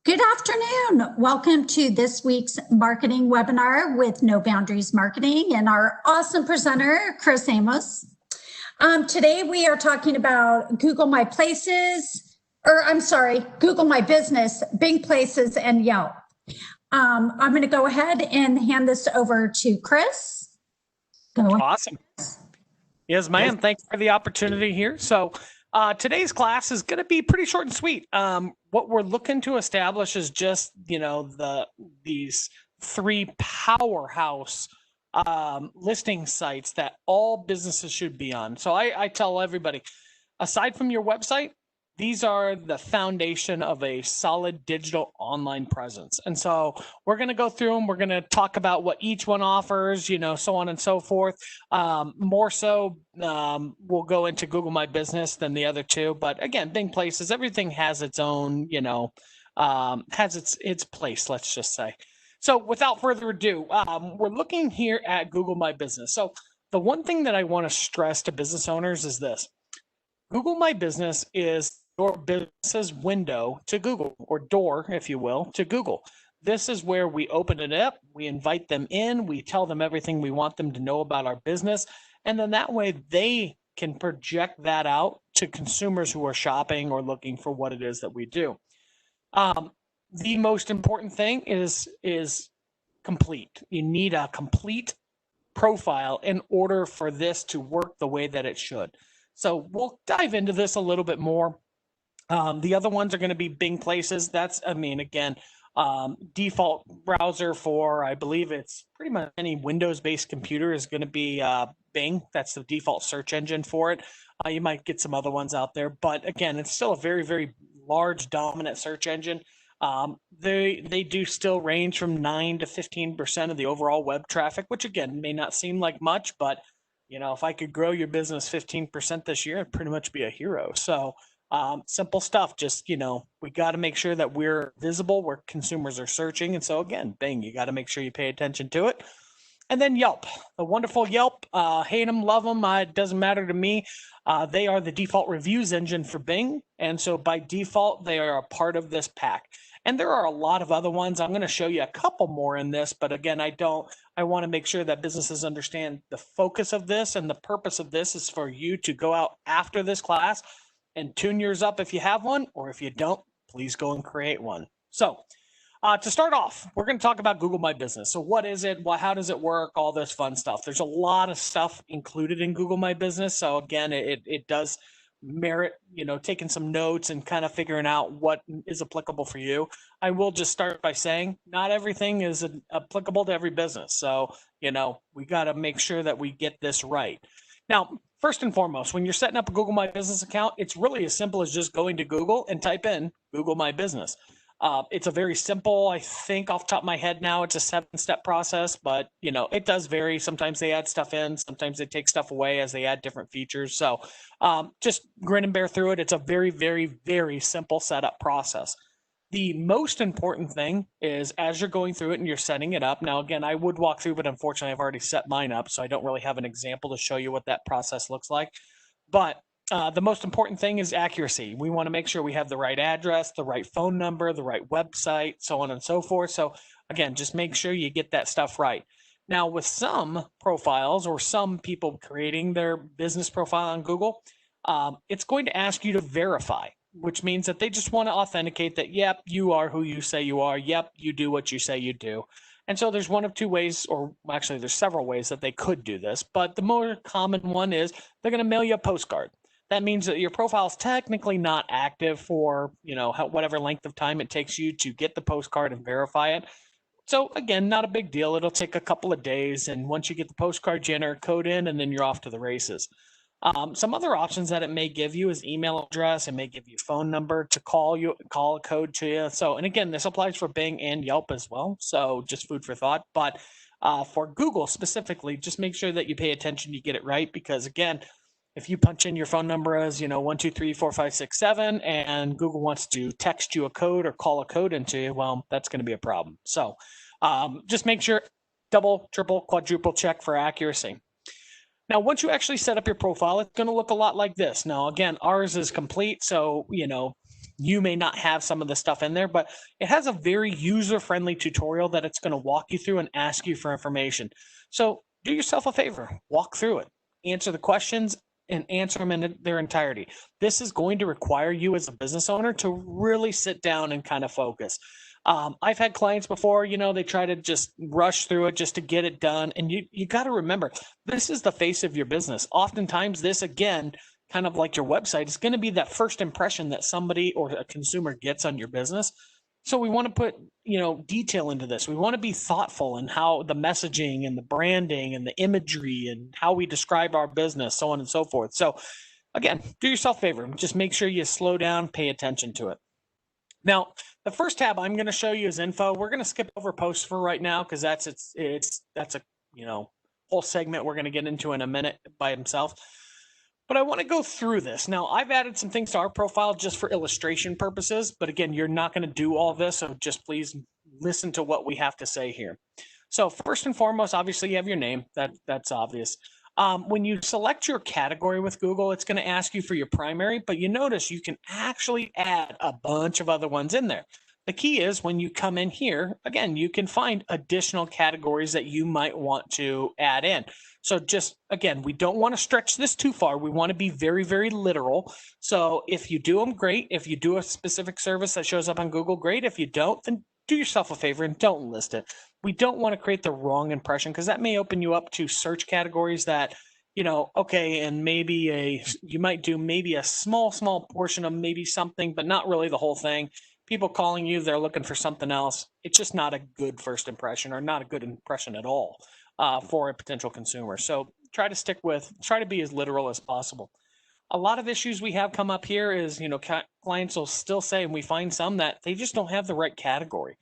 Good afternoon. Welcome to this week's marketing webinar with No Boundaries Marketing and our awesome presenter, Chris Amos. Today we are talking about Google My Business, Bing Places and Yelp. I'm going to go ahead and hand this over to Chris. Awesome. Yes, ma'am. Thanks for the opportunity here. So today's class is going to be pretty short and sweet. What we're looking to establish is just, these three powerhouse listing sites that all businesses should be on. So I tell everybody, aside from your website, these are the foundation of a solid digital online presence. And so we're going to go through them. We're going to talk about what each one offers, so on and so forth. More so, we'll go into Google My Business than the other two. But again, Bing Places, everything has its own, has its place, let's just say. So without further ado, we're looking here at Google My Business. So the one thing that I want to stress to business owners is this. Google My Business is your business's window to Google, or door, if you will, to Google. This is where we open it up, we invite them in, we tell them everything we want them to know about our business, and then that way they can project that out to consumers who are shopping or looking for what it is that we do. The most important thing is complete. You need a complete profile in order for this to work the way that it should. So we'll dive into this a little bit more. The other ones are going to be Bing Places. That's, default browser for, I believe it's pretty much any Windows-based computer is going to be Bing. That's the default search engine for it. You might get some other ones out there, but again, it's still a very, very large, dominant search engine. They do still range from 9 to 15% of the overall web traffic, which again may not seem like much, but if I could grow your business 15% this year, I'd pretty much be a hero. So simple stuff. Just, we got to make sure that we're visible where consumers are searching. And so again, Bing, you got to make sure you pay attention to it. And then Yelp, the wonderful Yelp, hate them, love them. It doesn't matter to me. They are the default reviews engine for Bing. And so by default, they are a part of this pack. And there are a lot of other ones. I'm going to show you a couple more in this, but again, I want to make sure that businesses understand the focus of this, and the purpose of this is for you to go out after this class and tune yours up if you have one, or if you don't, please go and create one. So to start off, we're going to talk about Google My Business. So what is it? How does it work? All this fun stuff. There's a lot of stuff included in Google My Business. So again, it does merit, taking some notes and kind of figuring out what is applicable for you. I will just start by saying not everything is applicable to every business. So, we got to make sure that we get this right. Now, first and foremost, when you're setting up a Google My Business account, it's really as simple as just going to Google and type in Google My Business. It's a very simple, I think off the top of my head now, it's a 7-step process, but it does vary. Sometimes they add stuff in, sometimes they take stuff away as they add different features. So just grin and bear through it. It's a very, very, very simple setup process. The most important thing is as you're going through it and you're setting it up. Now, again, I would walk through, but unfortunately I've already set mine up, so I don't really have an example to show you what that process looks like. But the most important thing is accuracy. We want to make sure we have the right address, the right phone number, the right website, so on and so forth. So again, just make sure you get that stuff right. Now, with some profiles or some people creating their business profile on Google, it's going to ask you to verify, which means that they just want to authenticate that, yep, you are who you say you are. Yep, you do what you say you do. And so there's one of two ways, or actually there's several ways that they could do this, but the more common one is they're going to mail you a postcard. That means that your profile is technically not active for, whatever length of time it takes you to get the postcard and verify it. So again, not a big deal. It'll take a couple of days. And once you get the postcard, you enter a code in, and then you're off to the races. Some other options that it may give you is email address. It may give you phone number to call a code to you. So, and again, this applies for Bing and Yelp as well. So just food for thought. But for Google specifically, just make sure that you pay attention, you get it right, because again, if you punch in your phone number as 1, 2, 3, 4, 5, 6, 7, and Google wants to text you a code or call a code into you, well, that's going to be a problem. So just make sure, double, triple, quadruple check for accuracy. Now, once you actually set up your profile, it's going to look a lot like this. Now, again, ours is complete, so You may not have some of the stuff in there, but it has a very user-friendly tutorial that it's going to walk you through and ask you for information. So do yourself a favor, walk through it, answer the questions, and answer them in their entirety. This is going to require you as a business owner to really sit down and kind of focus. I've had clients before, they try to just rush through it just to get it done. And you got to remember, this is the face of your business. Oftentimes this, again, kind of like your website, is going to be that first impression that somebody or a consumer gets on your business. So we want to put, detail into this. We want to be thoughtful in how the messaging and the branding and the imagery and how we describe our business, so on and so forth. So again, do yourself a favor. Just make sure you slow down, pay attention to it. Now, the first tab I'm going to show you is info. We're going to skip over posts for right now because that's a whole segment we're going to get into in a minute by himself. But I want to go through this. Now, I've added some things to our profile just for illustration purposes. But again, you're not going to do all this. So just please listen to what we have to say here. So first and foremost, obviously, you have your name. That's obvious. When you select your category with Google, it's going to ask you for your primary. But you notice you can actually add a bunch of other ones in there. The key is when you come in here, again, you can find additional categories that you might want to add in. So just, again, we don't want to stretch this too far. We want to be very, very literal. So if you do them, great. If you do a specific service that shows up on Google, great. If you don't, then do yourself a favor and don't list it. We don't want to create the wrong impression because that may open you up to search categories that, okay, and maybe you might do maybe a small portion of maybe something, but not really the whole thing. People calling you, they're looking for something else. It's just not a good first impression or not a good impression at all for a potential consumer. So try to be as literal as possible. A lot of issues we have come up here is, clients will still say, and we find some that they just don't have the right category.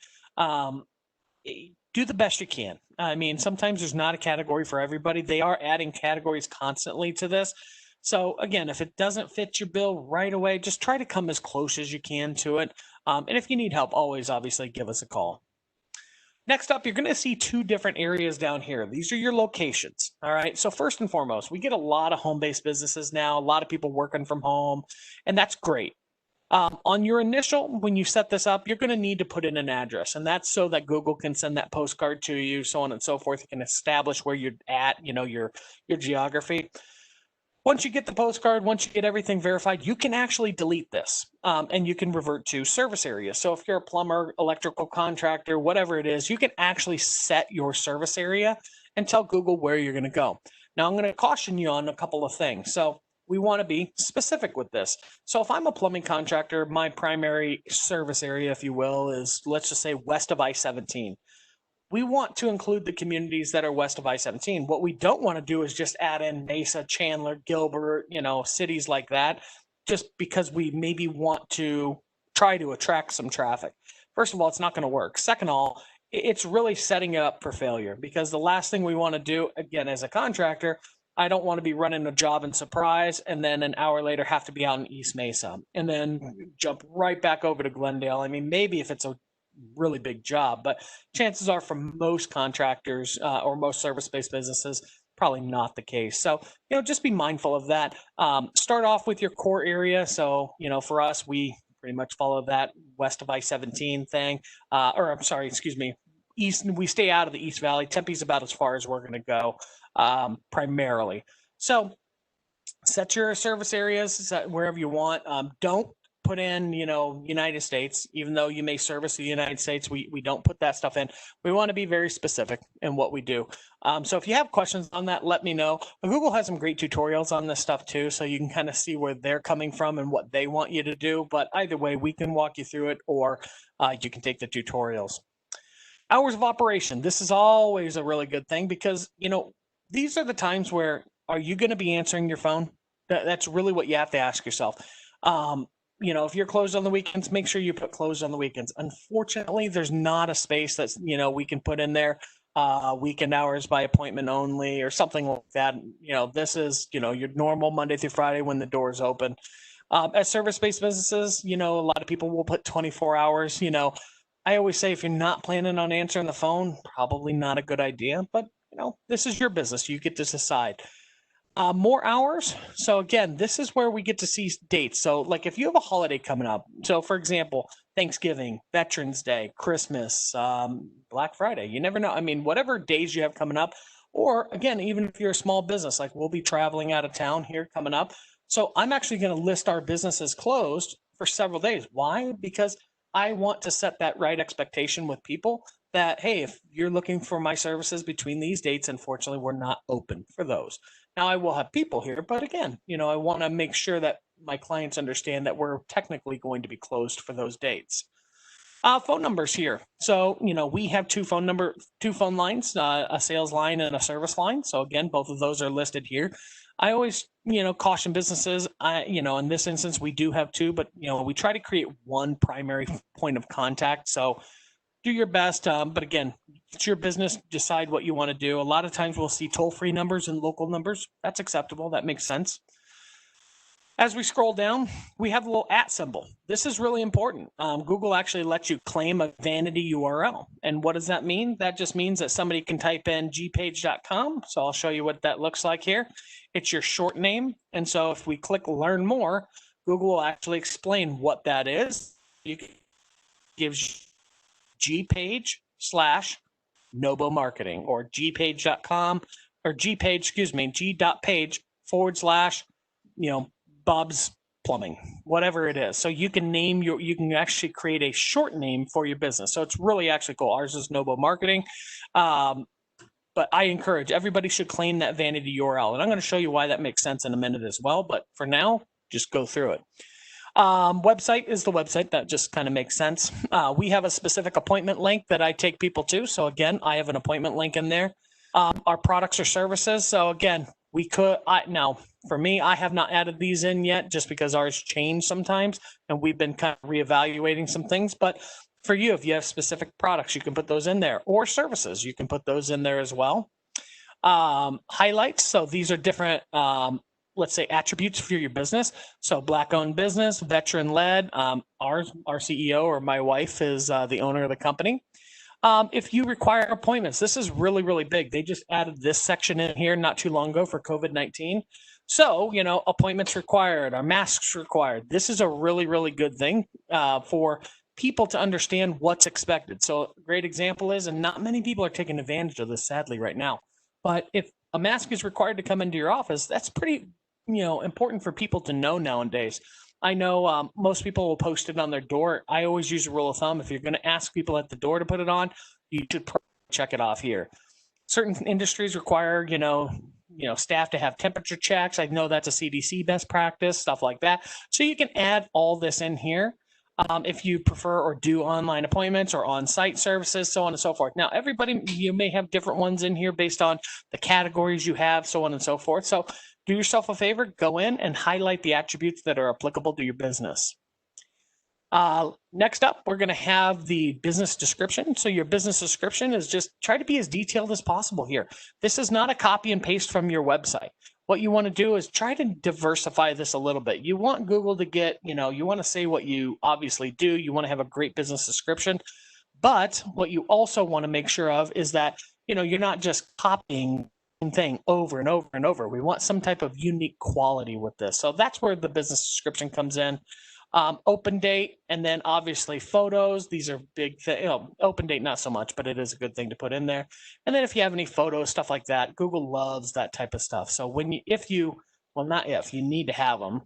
Do the best you can. I mean, sometimes there's not a category for everybody. They are adding categories constantly to this. So again, if it doesn't fit your bill right away, just try to come as close as you can to it. And if you need help, always obviously give us a call. Next up, you're going to see two different areas down here. These are your locations. All right. So first and foremost, we get a lot of home-based businesses now, a lot of people working from home, and that's great. On your initial, when you set this up, you're going to need to put in an address, and that's so that Google can send that postcard to you, so on and so forth. You can establish where you're at, your geography. Once you get the postcard, once you get everything verified, you can actually delete this and you can revert to service area. So if you're a plumber, electrical contractor, whatever it is, you can actually set your service area and tell Google where you're going to go. Now, I'm going to caution you on a couple of things. So we want to be specific with this. So if I'm a plumbing contractor, my primary service area, if you will, is, let's just say, west of I-17. We want to include the communities that are west of I-17. What we don't want to do is just add in Mesa, Chandler, Gilbert, cities like that, just because we maybe want to try to attract some traffic. First of all, it's not going to work. Second of all, it's really setting it up for failure, because the last thing we want to do, again, as a contractor, I don't want to be running a job in Surprise and then an hour later have to be out in East Mesa and then jump right back over to Glendale. I mean, maybe if it's a really big job, but chances are for most contractors or most service-based businesses, probably not the case. So, just be mindful of that. Start off with your core area. So, for us, we pretty much follow that west of I-17 thing, east. We stay out of the East Valley. Tempe's about as far as we're going to go primarily. So set your service areas wherever you want. Don't put in, United States, even though you may service the United States, we don't put that stuff in. We want to be very specific in what we do. So if you have questions on that, let me know. Google has some great tutorials on this stuff too, so you can kind of see where they're coming from and what they want you to do. But either way, we can walk you through it, or you can take the tutorials. Hours of operation. This is always a really good thing because, these are the times where, are you going to be answering your phone? That's really what you have to ask yourself. If you're closed on the weekends, make sure you put closed on the weekends. Unfortunately, there's not a space that's, we can put in there weekend hours by appointment only or something like that. This is, your normal Monday through Friday when the doors open. As service-based businesses, a lot of people will put 24 hours. I always say if you're not planning on answering the phone, probably not a good idea. But, this is your business. You get to decide. More hours. So again, this is where we get to see dates. So like if you have a holiday coming up, so for example, Thanksgiving, Veterans Day, Christmas, Black Friday, you never know. I mean, whatever days you have coming up, or again, even if you're a small business, like we'll be traveling out of town here coming up. So I'm actually going to list our businesses closed for several days. Why? Because I want to set that right expectation with people that, hey, if you're looking for my services between these dates, unfortunately, we're not open for those. Now, I will have people here, but again, I want to make sure that my clients understand that we're technically going to be closed for those dates. Phone numbers here. So, we have two phone lines, a sales line and a service line. So again, both of those are listed here. I always, caution businesses, in this instance, we do have two, but, we try to create one primary point of contact. So do your best. But again, it's your business. Decide what you want to do. A lot of times we'll see toll-free numbers and local numbers. That's acceptable. That makes sense. As we scroll down, we have a little @ symbol. This is really important. Google actually lets you claim a vanity URL. And what does that mean? That just means that somebody can type in gpage.com. So I'll show you what that looks like here. It's your short name. And so if we click learn more, Google will actually explain what that is. You can give gpage/Nobo Marketing or gpage.com or g.page/ Bob's Plumbing, whatever it is. So you can you can actually create a short name for your business. So it's really actually cool. Ours is Nobo Marketing. But I encourage everybody should claim that vanity URL. And I'm going to show you why that makes sense in a minute as well. But for now, just go through it. Website is the website. That just kind of makes sense. We have a specific appointment link that I take people to. So again, I have an appointment link in there. Our products or services. So again, now for me, I have not added these in yet just because ours change sometimes and we've been kind of reevaluating some things. But for you, if you have specific products, you can put those in there, or services, you can put those in there as well. Highlights. So these are different, let's say, attributes for your business. So Black-owned business, veteran-led. Our CEO or my wife is the owner of the company. If you require appointments, this is really, really big. They just added this section in here not too long ago for COVID-19. So, appointments required, or masks required. This is a really, really good thing for people to understand what's expected. So a great example is, and not many people are taking advantage of this, sadly, right now. But if a mask is required to come into your office, that's pretty, important for people to know nowadays. I know most people will post it on their door. I always use a rule of thumb. If you're going to ask people at the door to put it on, you should check it off here. Certain industries require, staff to have temperature checks. I know that's a CDC best practice, stuff like that. So you can add all this in here. If you prefer or do online appointments or on-site services, so on and so forth. Now, everybody, you may have different ones in here based on the categories you have, so on and so forth. So do yourself a favor, go in and highlight the attributes that are applicable to your business. Next up, we're going to have the business description. So your business description is just try to be as detailed as possible here. This is not a copy and paste from your website. What you want to do is try to diversify this a little bit. You want Google to get, you want to say what you obviously do. You want to have a great business description. But what you also want to make sure of is that, you're not just copying the thing over and over and over. We want some type of unique quality with this. So that's where the business description comes in. Open date, and then obviously photos. These are big things. Open date, not so much, but it is a good thing to put in there. And then if you have any photos, stuff like that, Google loves that type of stuff. So you need to have them.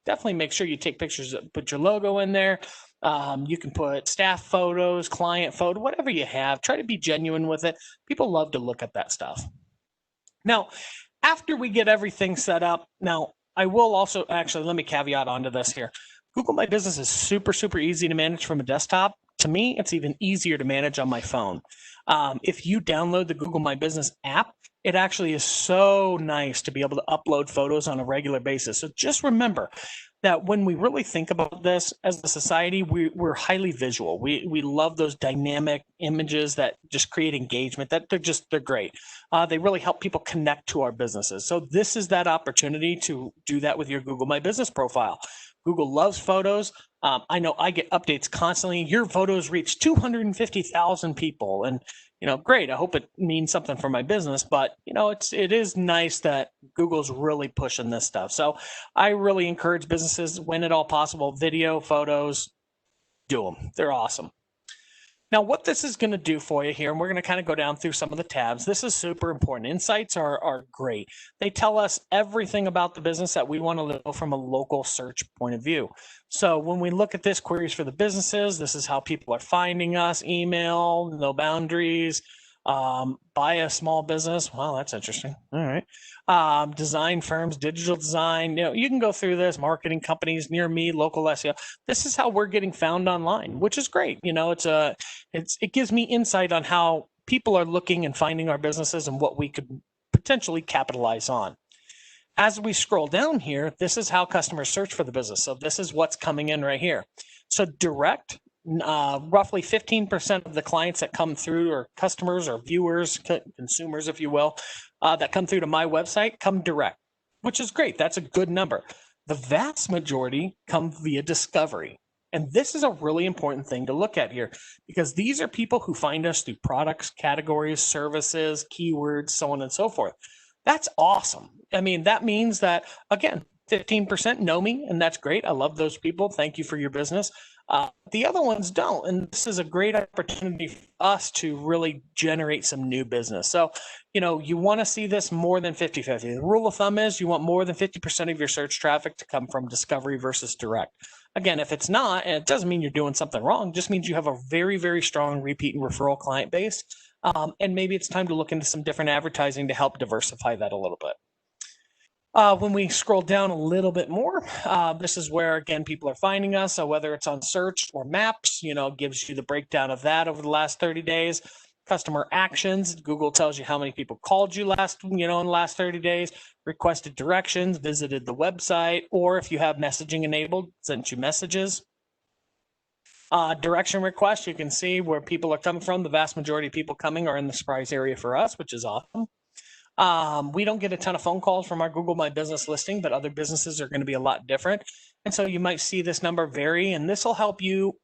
Definitely make sure you take pictures, put your logo in there. You can put staff photos, client photo, whatever you have. Try to be genuine with it. People love to look at that stuff. Now, after we get everything set up, I will also, actually, let me caveat onto this here. Google My Business is super, super easy to manage from a desktop. To me, it's even easier to manage on my phone. If you download the Google My Business app, it actually is so nice to be able to upload photos on a regular basis. So just remember that when we really think about this as a society, we're highly visual. We love those dynamic images that just create engagement. They're great. They really help people connect to our businesses. So this is that opportunity to do that with your Google My Business profile. Google loves photos. I know I get updates constantly. Your photos reach 250,000 people, and great. I hope it means something for my business, but it is nice that Google's really pushing this stuff. So I really encourage businesses, when at all possible, video, photos, do them. They're awesome. Now, what this is going to do for you here, and we're going to kind of go down through some of the tabs. This is super important. Insights are great. They tell us everything about the business that we want to know from a local search point of view. So when we look at this, queries for the businesses, this is how people are finding us: email, no boundaries, buy a small business. Wow, that's interesting. All right. Design firms, digital design. You can go through this: marketing companies near me, local SEO. This is how we're getting found online, which is great. It gives me insight on how people are looking and finding our businesses and what we could potentially capitalize on. As we scroll down here, this is how customers search for the business. So this is what's coming in right here. So direct, roughly 15% of the clients that come through, or customers or viewers, consumers, if you will, that come through to my website come direct, which is great. That's a good number. The vast majority come via discovery. And this is a really important thing to look at here, because these are people who find us through products, categories, services, keywords, so on and so forth. That's awesome. I mean, that means that, again, 15% know me, and that's great. I love those people. Thank you for your business. The other ones don't. And this is a great opportunity for us to really generate some new business. So, you want to see this more than 50-50. The rule of thumb is you want more than 50% of your search traffic to come from discovery versus direct. Again, if it's not, and it doesn't mean you're doing something wrong, it just means you have a very, very strong repeat and referral client base. And maybe it's time to look into some different advertising to help diversify that a little bit. When we scroll down a little bit more, this is where, again, people are finding us. So whether it's on search or maps, it gives you the breakdown of that over the last 30 days. Customer actions, Google tells you how many people called you in the last 30 days, requested directions, visited the website, or if you have messaging enabled, sent you messages. Direction requests, you can see where people are coming from. The vast majority of people coming are in the surprise area for us, which is awesome. We don't get a ton of phone calls from our Google My Business listing, but other businesses are going to be a lot different. And so you might see this number vary, and this will help you.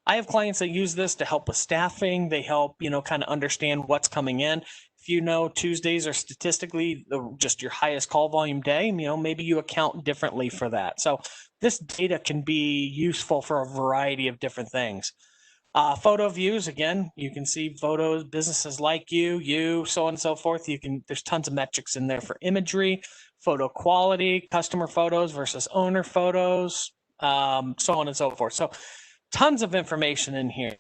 I have clients that use this to help with staffing. They help, kind of understand what's coming in. If Tuesdays are statistically just your highest call volume day, maybe you account differently for that. So this data can be useful for a variety of different things. Photo views, again, you can see photos, businesses like you, so on and so forth. There's tons of metrics in there for imagery, photo quality, customer photos versus owner photos, so on and so forth. So tons of information in here.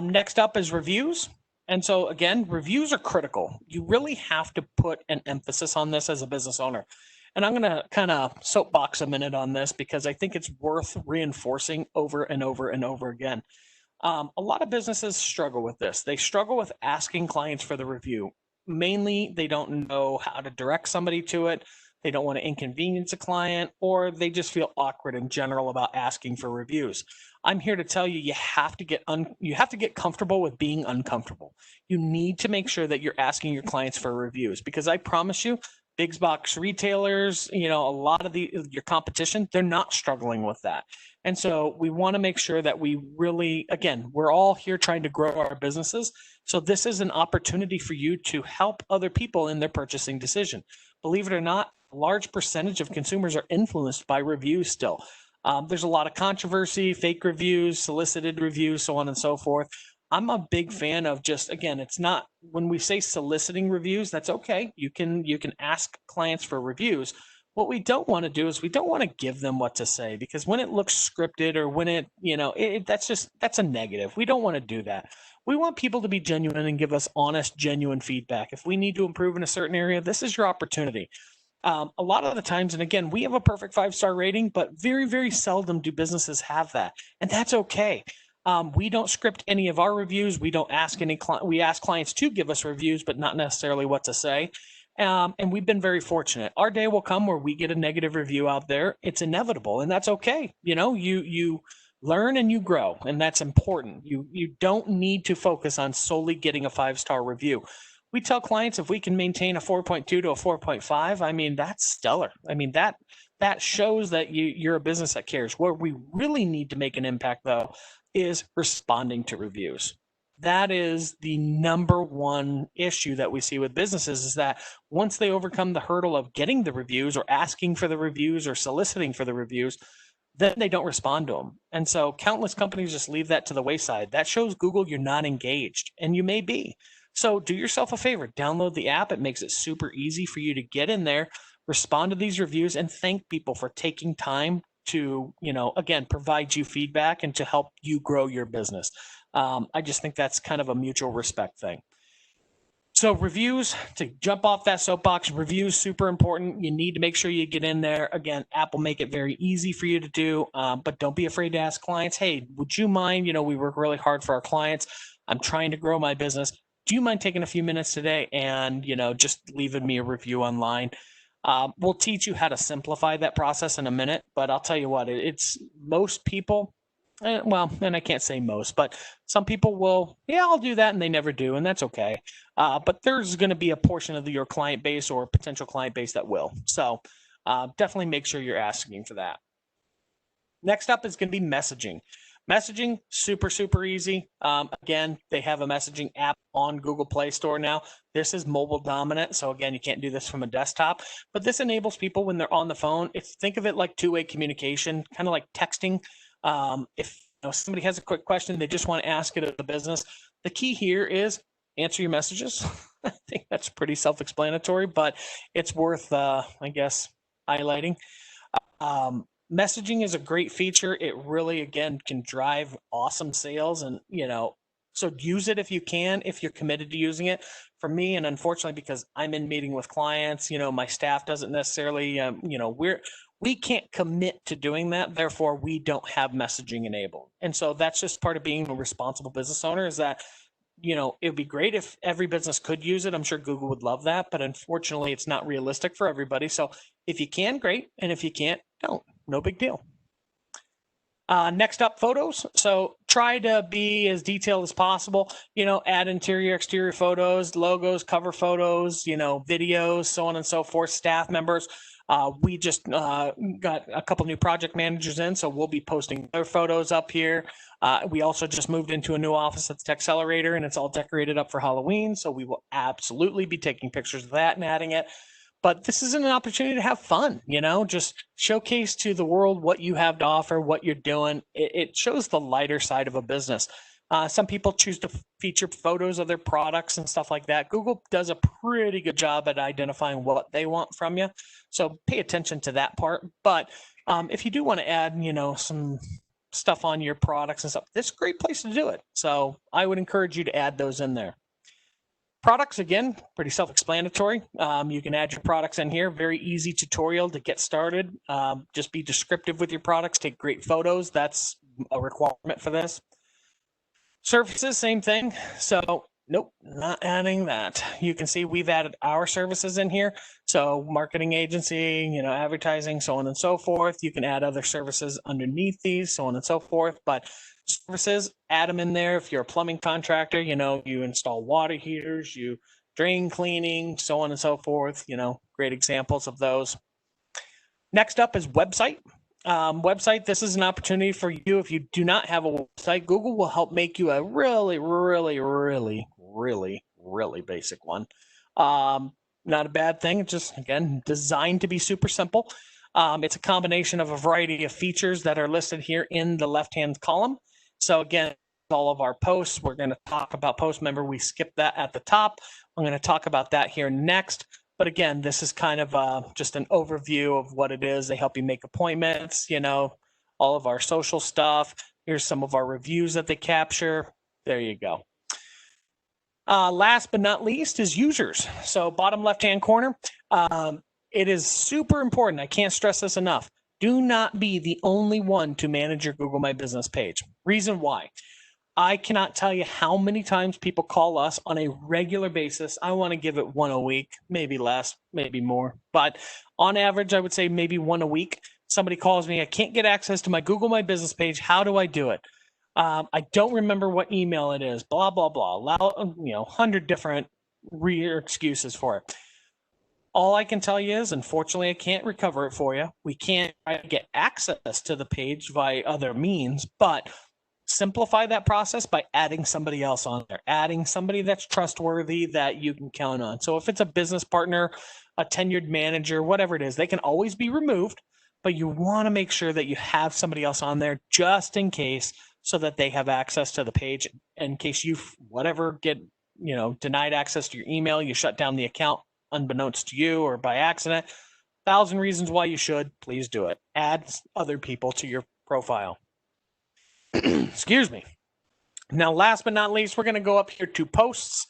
Next up is reviews. And so again, reviews are critical. You really have to put an emphasis on this as a business owner. And I'm going to kind of soapbox a minute on this, because I think it's worth reinforcing over and over and over again. A lot of businesses struggle with this. They struggle with asking clients for the review. Mainly, they don't know how to direct somebody to it. They don't want to inconvenience a client, or they just feel awkward in general about asking for reviews. I'm here to tell you, you have to get comfortable with being uncomfortable. You need to make sure that you're asking your clients for reviews, because I promise you, big box retailers, a lot of your competition, they're not struggling with that. And so we want to make sure that we really, again, we're all here trying to grow our businesses. So this is an opportunity for you to help other people in their purchasing decision. Believe it or not, a large percentage of consumers are influenced by reviews still. There's a lot of controversy, fake reviews, solicited reviews, so on and so forth. I'm a big fan of just, again, it's not, when we say soliciting reviews, that's okay. You can ask clients for reviews. What we don't want to do is we don't want to give them what to say, because when it looks scripted, or when that's a negative. We don't want to do that. We want people to be genuine and give us honest, genuine feedback. If we need to improve in a certain area, this is your opportunity. A lot of the times, and again, we have a perfect 5-star rating, but very, very seldom do businesses have that. And that's okay. We don't script any of our reviews. We don't ask we ask clients to give us reviews, but not necessarily what to say. And we've been very fortunate. Our day will come where we get a negative review out there. It's inevitable, and that's okay. You learn and you grow, and that's important. You don't need to focus on solely getting a 5-star review. We tell clients if we can maintain a 4.2 to a 4.5, I mean, that's stellar. I mean, that shows that you're a business that cares. Where we really need to make an impact, though, is responding to reviews. That is the number one issue that we see with businesses, is that once they overcome the hurdle of getting the reviews or asking for the reviews or soliciting for the reviews, then they don't respond to them. And so countless companies just leave that to the wayside. That shows Google you're not engaged, and you may be. So do yourself a favor, download the app. It makes it super easy for you to get in there, respond to these reviews, and thank people for taking time to, again, provide you feedback and to help you grow your business. I just think that's kind of a mutual respect thing. So reviews, to jump off that soapbox, reviews, super important. You need to make sure you get in there. Again, app will make it very easy for you to do, but don't be afraid to ask clients, hey, would you mind, we work really hard for our clients. I'm trying to grow my business. Do you mind taking a few minutes today and, just leaving me a review online? We'll teach you how to simplify that process in a minute, but I'll tell you what, it's most people, and I can't say most, but some people will, I'll do that, and they never do, and that's okay. But there's going to be a portion of your client base or potential client base that will. So definitely make sure you're asking for that. Next up is going to be messaging. Messaging, super, super easy. Again, they have a messaging app on Google Play Store now. This is mobile dominant. So again, you can't do this from a desktop, but this enables people when they're on the phone. Think of it like two-way communication, kind of like texting. If somebody has a quick question, they just want to ask it of the business. The key here is answer your messages. I think that's pretty self-explanatory, but it's worth, I guess, highlighting. Messaging is a great feature. It really, again, can drive awesome sales, and so use it if you can, if you're committed to using it. For me, and unfortunately, because I'm in meeting with clients, my staff doesn't necessarily, we can't commit to doing that. Therefore, we don't have messaging enabled. And so that's just part of being a responsible business owner, is that, it would be great if every business could use it. I'm sure Google would love that, but unfortunately, it's not realistic for everybody. So if you can, great. And if you can't, don't. No big deal. Next up, photos. So try to be as detailed as possible, add interior, exterior photos, logos, cover photos, videos, so on and so forth, staff members. We just got a couple new project managers in, so we'll be posting their photos up here. We also just moved into a new office at the Accelerator, and it's all decorated up for Halloween. So we will absolutely be taking pictures of that and adding it. But this is an opportunity to have fun, just showcase to the world what you have to offer, what you're doing. It shows the lighter side of a business. Some people choose to feature photos of their products and stuff like that. Google does a pretty good job at identifying what they want from you. So pay attention to that part. But if you do want to add, some stuff on your products and stuff, this is a great place to do it. So I would encourage you to add those in there. Products, again, pretty self-explanatory. You can add your products in here. Very easy tutorial to get started. Just be descriptive with your products. Take great photos. That's a requirement for this. Services, same thing. So nope, not adding that. You can see we've added our services in here. So marketing agency, advertising, so on and so forth. You can add other services underneath these, so on and so forth. But services, add them in there. If you're a plumbing contractor, you install water heaters, you drain cleaning, so on and so forth. Great examples of those. Next up is website. Website, this is an opportunity for you. If you do not have a website, Google will help make you a really, really, really, really, really basic one. Not a bad thing. It's just, again, designed to be super simple. It's a combination of a variety of features that are listed here in the left-hand column. So again, all of our posts, we're going to talk about posts. Remember, we skipped that at the top. I'm going to talk about that here next. But again, this is kind of just an overview of what it is. They help you make appointments, all of our social stuff. Here's some of our reviews that they capture. There you go. Last but not least is users. So bottom left-hand corner, it is super important. I can't stress this enough. Do not be the only one to manage your Google My Business page. Reason why. I cannot tell you how many times people call us on a regular basis. I want to give it one a week, maybe less, maybe more. But on average, I would say maybe one a week. Somebody calls me, I can't get access to my Google My Business page. How do I do it? I don't remember what email it is, blah, blah, blah. 100 different excuses for it. All I can tell you is, unfortunately, I can't recover it for you. We can't try to get access to the page via other means, but simplify that process by adding somebody else on there, adding somebody that's trustworthy that you can count on. So if it's a business partner, a tenured manager, whatever it is, they can always be removed, but you want to make sure that you have somebody else on there just in case, so that they have access to the page in case you whatever get, denied access to your email, you shut down the account unbeknownst to you or by accident. 1,000 reasons why you should. Please do it. Add other people to your profile. Excuse me. Now, last but not least, we're going to go up here to posts.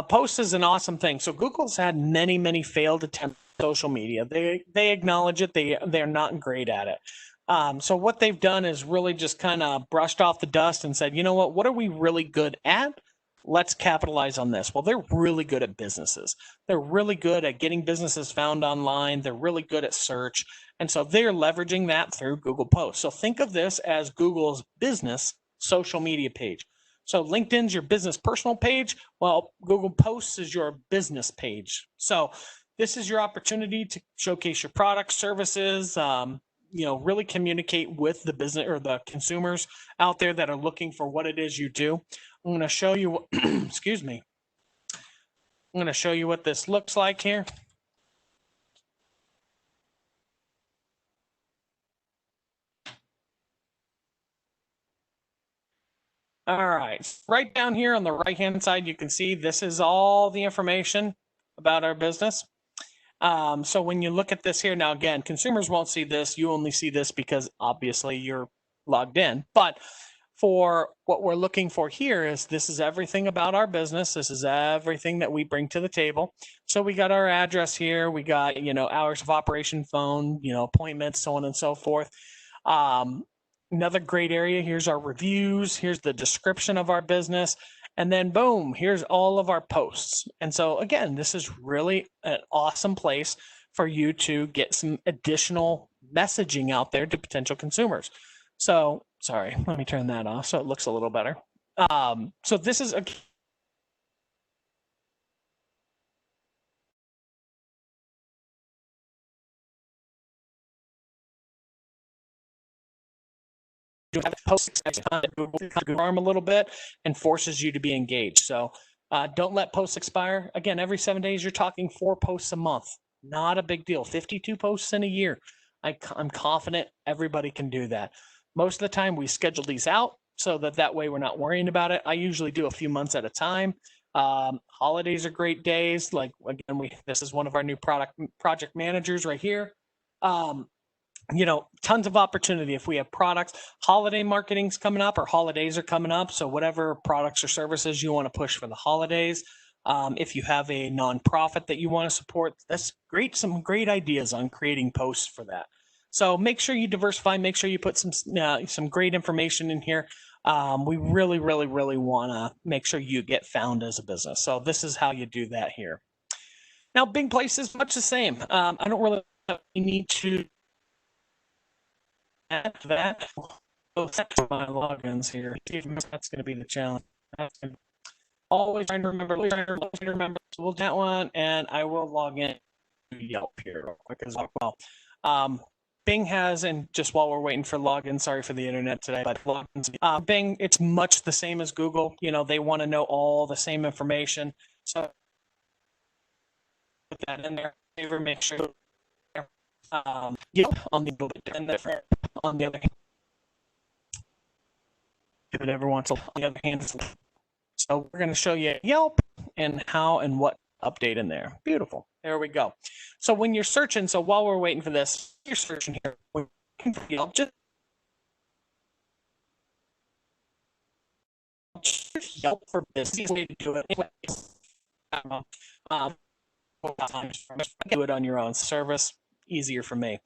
Posts is an awesome thing. So Google's had many, many failed attempts at social media. They acknowledge it. They're not great at it. So what they've done is really just kind of brushed off the dust and said, you know what are we really good at? Let's capitalize on this. Well, they're really good at businesses. They're really good at getting businesses found online. They're really good at search. And so they're leveraging that through Google Posts. So think of this as Google's business social media page. So LinkedIn's your business personal page. Well, Google Posts is your business page. So this is your opportunity to showcase your products, services, really communicate with the business or the consumers out there that are looking for what it is you do. I'm going to show you, excuse me. I'm going to show you what this looks like here. All right, right down here on the right-hand side, you can see this is all the information about our business. So when you look at this here, now again, consumers won't see this. You only see this because obviously you're logged in. But for what we're looking for here is this is everything about our business. This is everything that we bring to the table. So we got our address here. We got, hours of operation, phone, appointments, so on and so forth. Another great area, here's our reviews. Here's the description of our business. And then boom, here's all of our posts. And so again, this is really an awesome place for you to get some additional messaging out there to potential consumers. So, sorry, let me turn that off so it looks a little better. So this is a post arm a little bit and forces you to be engaged. So don't let posts expire. Again, every 7 days, you're talking 4 posts a month. Not a big deal. 52 posts in a year. I'm confident everybody can do that. Most of the time, we schedule these out so that way we're not worrying about it. I usually do a few months at a time. Holidays are great days. Like again, this is one of our new project managers right here. Tons of opportunity if we have products. Holiday marketing's coming up, or holidays are coming up. So whatever products or services you want to push for the holidays. If you have a nonprofit that you want to support, that's great. Some great ideas on creating posts for that. So make sure you diversify. Make sure you put some great information in here. We really, really, really want to make sure you get found as a business. So this is how you do that here. Now, Bing Places, much the same. I don't really need to add that. My logins here. That's going to be the challenge. Always trying to remember. So we'll do that one, and I will log in to Yelp here real quick as well. Bing has, and just while we're waiting for login, sorry for the internet today, but logins. Bing, it's much the same as Google. They want to know all the same information. So put that in there. Make sure. Yelp on the different. On the other hand, if it ever wants to, on the other hand, so we're going to show you Yelp and how and what update in there. Beautiful. There we go. So when you're searching, so while we're waiting for this, you're searching here. We're looking for Yelp. Just Yelp for business. Way to do it. Do it on your own service. Easier for me.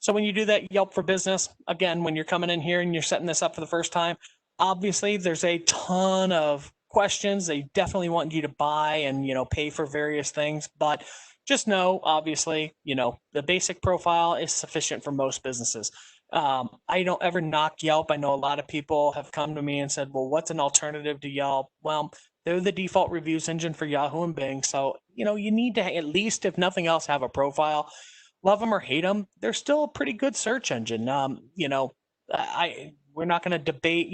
So when you do that Yelp for business, again, when you're coming in here and you're setting this up for the first time, obviously there's a ton of questions. They definitely want you to buy and, pay for various things, but just know, obviously, the basic profile is sufficient for most businesses. I don't ever knock Yelp. I know a lot of people have come to me and said, well, what's an alternative to Yelp? Well, they're the default reviews engine for Yahoo and Bing. So, you need to at least, if nothing else, have a profile. Love them or hate them, they're still a pretty good search engine. We're not going to debate,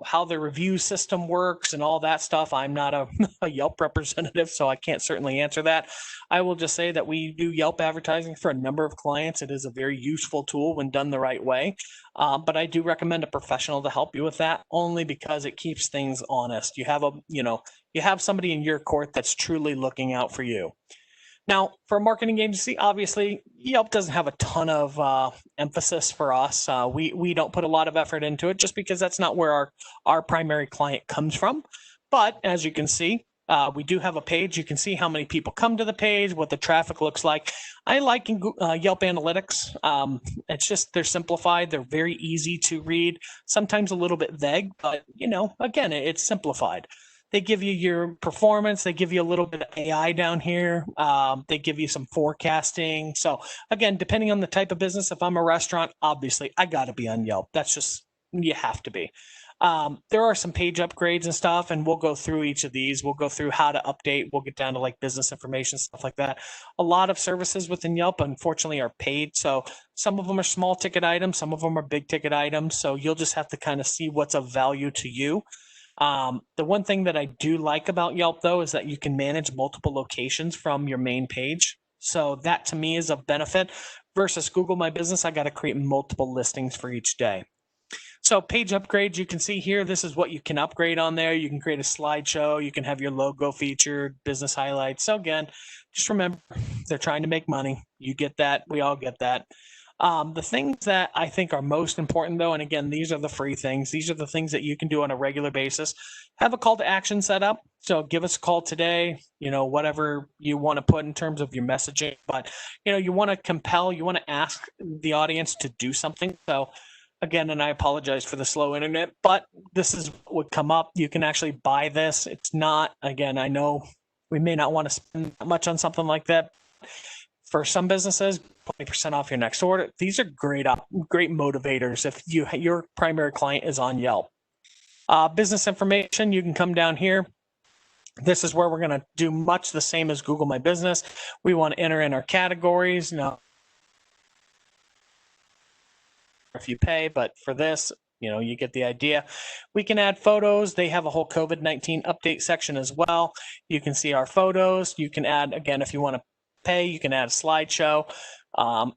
how the review system works and all that stuff. I'm not a Yelp representative, so I can't certainly answer that. I will just say that we do Yelp advertising for a number of clients. It is a very useful tool when done the right way. But I do recommend a professional to help you with that, only because it keeps things honest. You have somebody in your court that's truly looking out for you. Now, for a marketing agency, obviously, Yelp doesn't have a ton of emphasis for us. We don't put a lot of effort into it just because that's not where our primary client comes from. But as you can see, we do have a page. You can see how many people come to the page, what the traffic looks like. I like Yelp Analytics. It's just, they're simplified. They're very easy to read, sometimes a little bit vague, but, again, it's simplified. They give you your performance. They give you a little bit of AI down here. They give you some forecasting. So again, depending on the type of business, if I'm a restaurant, obviously I got to be on Yelp. That's just, you have to be. There are some page upgrades and stuff, and we'll go through each of these. We'll go through how to update. We'll get down to like business information, stuff like that. A lot of services within Yelp, unfortunately, are paid. So some of them are small ticket items. Some of them are big ticket items. So you'll just have to kind of see what's of value to you. The one thing that I do like about Yelp, though, is that you can manage multiple locations from your main page. So that to me is a benefit versus Google My Business. I got to create multiple listings for each day. So page upgrades, you can see here, this is what you can upgrade on there. You can create a slideshow. You can have your logo featured, business highlights. So again, just remember, they're trying to make money. You get that. We all get that. The things that I think are most important, though, and again, these are the free things. These are the things that you can do on a regular basis. Have a call to action set up. So give us a call today, whatever you want to put in terms of your messaging. But, you want to compel, you want to ask the audience to do something. So again, and I apologize for the slow internet, but this is what would come up. You can actually buy this. It's not, again, I know we may not want to spend much on something like that. For some businesses, 20% off your next order. These are great motivators if your primary client is on Yelp. Business information, you can come down here. This is where we're going to do much the same as Google My Business. We want to enter in our categories. Now, if you pay, but for this, you get the idea. We can add photos. They have a whole COVID-19 update section as well. You can see our photos. You can add, again, if you want to pay, you can add a slideshow.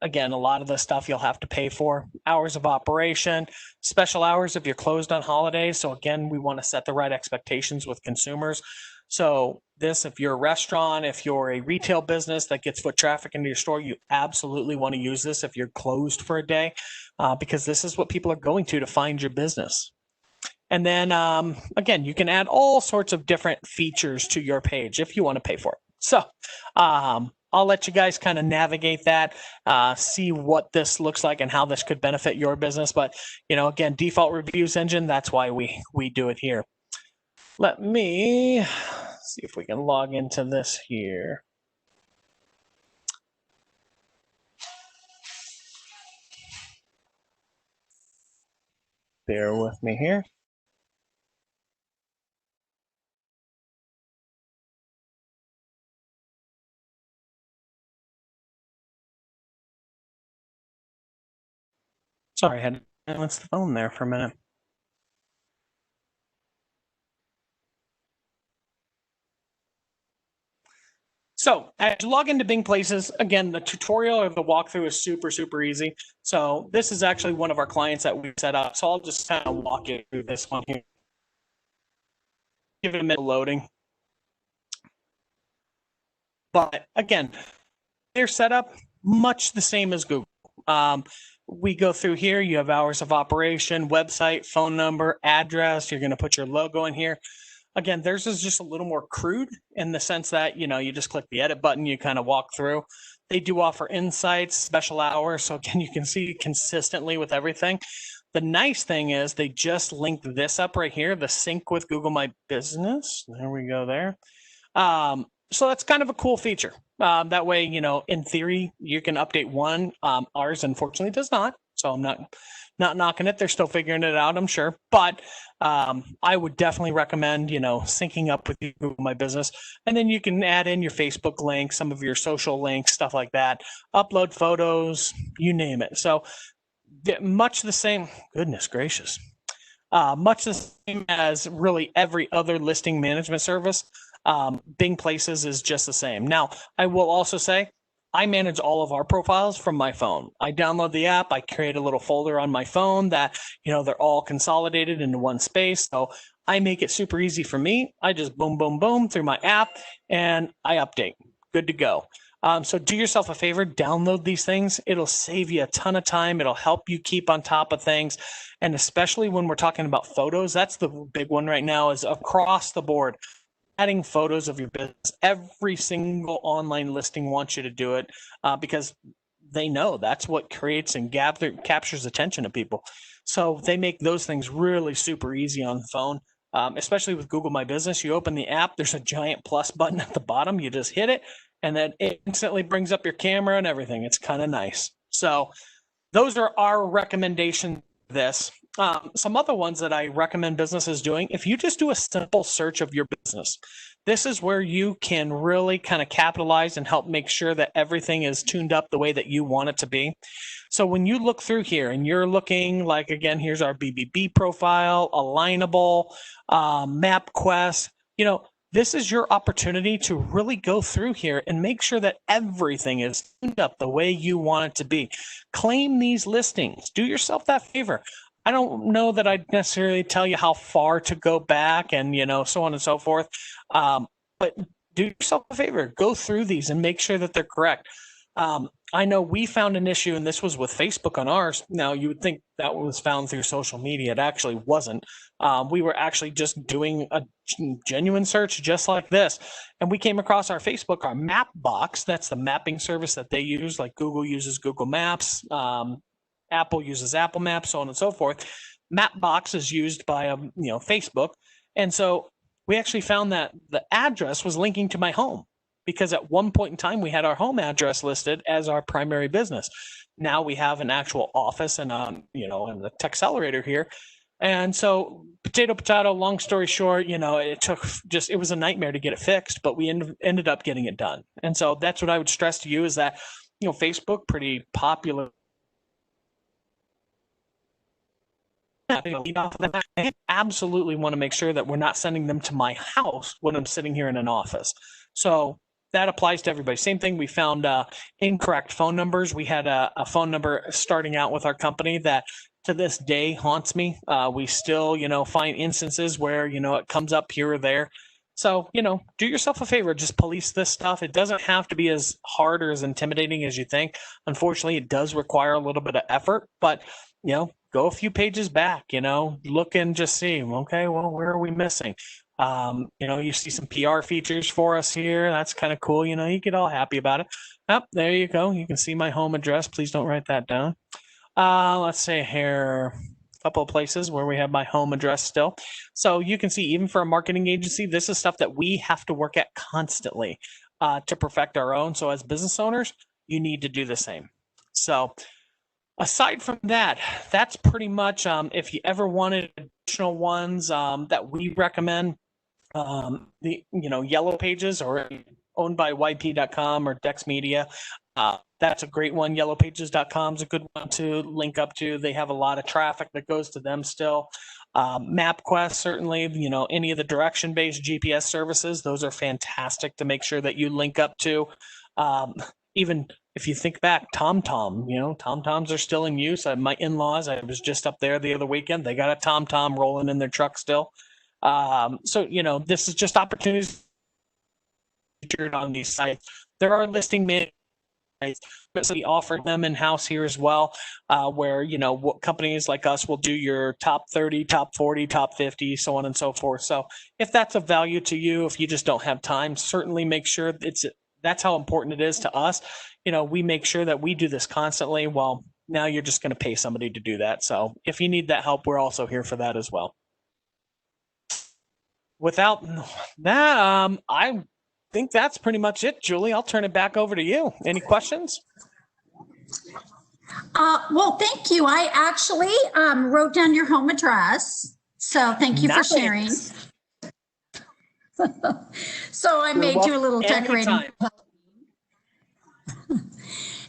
Again, a lot of the stuff you'll have to pay for. Hours of operation, special hours if you're closed on holidays. So again, we want to set the right expectations with consumers. So this, if you're a restaurant, if you're a retail business that gets foot traffic into your store, you absolutely want to use this if you're closed for a day, because this is what people are going to find your business. And then, again, you can add all sorts of different features to your page if you want to pay for it. So I'll let you guys kind of navigate that, see what this looks like and how this could benefit your business. But, again, default reviews engine, that's why we do it here. Let me see if we can log into this here. Bear with me here. Sorry, I had to silence the phone there for a minute. So as you log into Bing Places, again, the tutorial or the walkthrough is super, super easy. So this is actually one of our clients that we set up. So I'll just kind of walk you through this one here. Give it a minute loading. But again, they're set up much the same as Google. We go through here. You have hours of operation, website, phone number, address. You're going to put your logo in here. Again, theirs is just a little more crude in the sense that, you just click the edit button, you kind of walk through. They do offer insights, special hours. So again, you can see consistently with everything. The nice thing is they just linked this up right here, the sync with Google My Business. There we go there. So that's kind of a cool feature. That way, in theory, you can update one. Ours, unfortunately, does not. So I'm not knocking it. They're still figuring it out, I'm sure. But I would definitely recommend, syncing up with Google My Business. And then you can add in your Facebook link, some of your social links, stuff like that. Upload photos, you name it. So much the same. Goodness gracious. Much the same as really every other listing management service. Bing Places is just the same. Now, I will also say, I manage all of our profiles from my phone. I download the app. I create a little folder on my phone that, they're all consolidated into one space. So I make it super easy for me. I just boom, boom, boom through my app and I update. Good to go. So do yourself a favor, download these things. It'll save you a ton of time. It'll help you keep on top of things. And especially when we're talking about photos, that's the big one right now, is across the board. Adding photos of your business. Every single online listing wants you to do it because they know that's what creates and captures attention of people. So they make those things really super easy on the phone, especially with Google My Business. You open the app, there's a giant plus button at the bottom. You just hit it, and then it instantly brings up your camera and everything. It's kind of nice. So those are our recommendations for this. Some other ones that I recommend businesses doing, if you just do a simple search of your business, this is where you can really kind of capitalize and help make sure that everything is tuned up the way that you want it to be. So when you look through here and you're looking like, again, here's our BBB profile, Alignable, MapQuest, this is your opportunity to really go through here and make sure that everything is tuned up the way you want it to be. Claim these listings. Do yourself that favor. I don't know that I'd necessarily tell you how far to go back and, so on and so forth. But do yourself a favor. Go through these and make sure that they're correct. I know we found an issue, and this was with Facebook on ours. Now, you would think that was found through social media. It actually wasn't. We were actually just doing a genuine search just like this. And we came across our Facebook, our map box. That's the mapping service that they use, like Google uses Google Maps. Apple uses Apple Maps, so on and so forth. Mapbox is used by Facebook. And so we actually found that the address was linking to my home, because at one point in time we had our home address listed as our primary business. Now we have an actual office and and the Techcelerator here. And so potato, long story short, it was a nightmare to get it fixed, but we ended up getting it done. And so that's what I would stress to you, is that, Facebook, pretty popular. I absolutely want to make sure that we're not sending them to my house when I'm sitting here in an office. So that applies to everybody. Same thing. We found incorrect phone numbers. We had a phone number starting out with our company that to this day haunts me. We still, find instances where, it comes up here or there. So, do yourself a favor, just police this stuff. It doesn't have to be as hard or as intimidating as you think. Unfortunately, it does require a little bit of effort, but, go a few pages back, look and just see, okay, well, where are we missing? You see some PR features for us here. That's kind of cool. You get all happy about it. Oh, there you go. You can see my home address. Please don't write that down. Let's say here, a couple of places where we have my home address still. So you can see, even for a marketing agency, this is stuff that we have to work at constantly to perfect our own. So as business owners, you need to do the same. So aside from that, that's pretty much, if you ever wanted additional ones that we recommend, the Yellow Pages, or owned by YP.com or Dex Media. That's a great one. Yellowpages.com is a good one to link up to. They have a lot of traffic that goes to them still. MapQuest, certainly, any of the direction-based GPS services, those are fantastic to make sure that you link up to. Even if you think back, TomTom, TomToms are still in use. My in-laws, I was just up there the other weekend. They got a TomTom rolling in their truck still. So, this is just opportunities on these sites. There are listing managers, but we offer them in-house here as well, where, what companies like us will do your top 30, top 40, top 50, so on and so forth. So if that's of value to you, if you just don't have time, certainly make sure that's how important it is to us. We make sure that we do this constantly. Well, now you're just going to pay somebody to do that. So if you need that help, we're also here for that as well. Without that, I think that's pretty much it, Julie. I'll turn it back over to you. Any questions? Well, thank you. I actually wrote down your home address. So thank you for sharing. Nice. So I made you a little decorating. Anytime.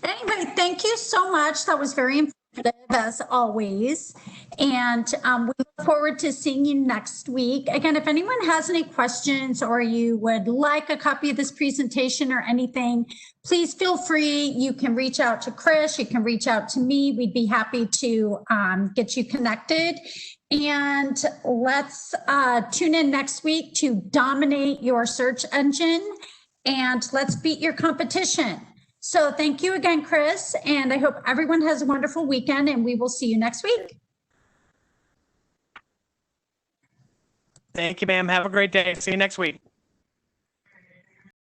Anyway, thank you so much. That was very informative as always. And we look forward to seeing you next week. Again, if anyone has any questions or you would like a copy of this presentation or anything, please feel free. You can reach out to Chris. You can reach out to me. We'd be happy to get you connected. And let's tune in next week to dominate your search engine and let's beat your competition. So thank you again, Chris, and I hope everyone has a wonderful weekend and we will see you next week. Thank you, ma'am. Have a great day. See you next week.